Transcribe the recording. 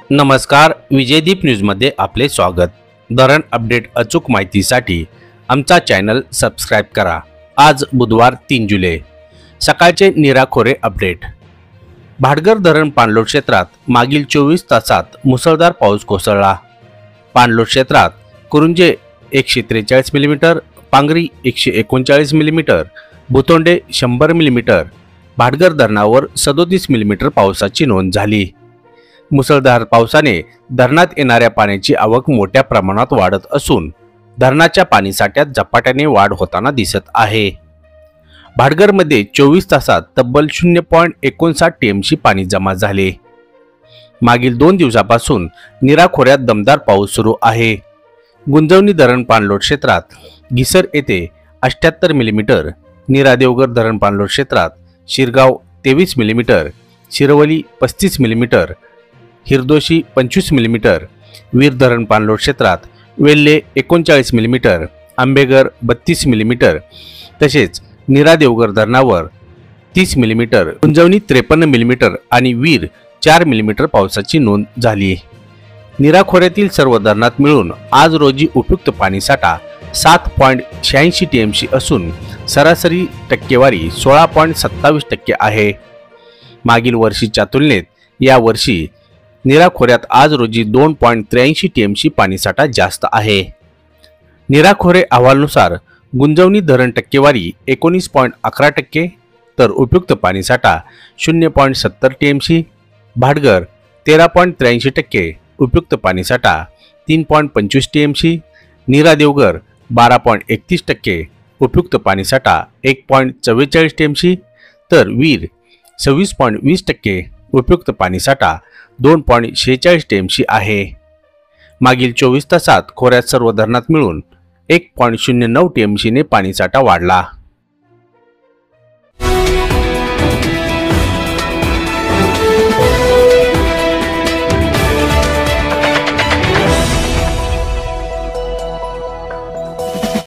नमस्कार, विजयदीप न्यूजमध्ये आपले स्वागत। धरण अपडेट अचूक माहितीसाठी आमचा चॅनल सबस्क्राइब करा। आज बुधवार 3 जुलै सकाळचे निराखोरे अपडेट। भाटघर धरण पाणलोट क्षेत्रात मागील 24 तासात मुसळधार पाऊस कोसळला। पाणलोट क्षेत्रात कुरुंजे 143 millimetre, Pangri 139 millimetre, भुतोंडे 100 millimetre, Bhatghar धरणावर 37 मिलीमीटर पावसाची नोंद झाली। मुसळधार पावसाने धरणात येणाऱ्या पाण्याची आवक मोठ्या प्रमाणात वाढत असून धरणाच्या पाणीसाठ्यात झपाट्याने वाढ होताना दिसत आहे। भाटघरमध्ये 24 तासात तब्बल 0.59 टीएमसी पाणी जमा झाले। मागील 2 दिवसापासून निराखोऱ्यात दमदार पाऊस सुरू आहे। गुंजवणी धरण पाणलोट क्षेत्रात घिसर येथे 78 मिलीमीटर, नीरा-देवघर धरण पाणलोट क्षेत्रात Shirgaon 23 millimetre, Shirwali 35 millimetre, Hirdoshi 25 millimetre, Veer धरण पाणलोट क्षेत्रात वेल्हे 39 मिलीमीटर, आंबेघर 32 मिलीमीटर तसेच नीरा-देवघर धरणावर 30 मिलीमीटर, गुंजवणी 53 मिलीमीटर आणि वीर 4 मिलीमीटर पावसाची नोंद झाली। निराखोऱ्यातील सर्व धरणात मिळून आज रोजी उपयुक्त पाणीसाठा 7.86 टीएमसी असून सरासरी टक्केवारी 16.27% आहे। मागील वर्षीच्या तुलनेत या वर्षी निराखोऱ्यात आज रोजी 2.83 टीएमसी पाणीसाठा जास्त आहे। निराखोरे अहवालानुसार गुंजवणी धरण टक्केवारी 19.11%, तर उपयुक्त पाणीसाठा 0.70 टीएमसी, भाटघर 13.83%, उपयुक्त पाणीसाठा 3.25 टीएमसी, नीरा-देवघर 12.31%, उपयुक्त पाणीसाठा 1.44 टीएमसी, तर वीर 26.20%, उपयुक्त पाणीसाठा 2.46 टीएमसी आहे। मागील 24 तासात खोऱ्यात सर्व धरणात मिळून 1.09 टीएमसीने पाणीसाठा वाढला।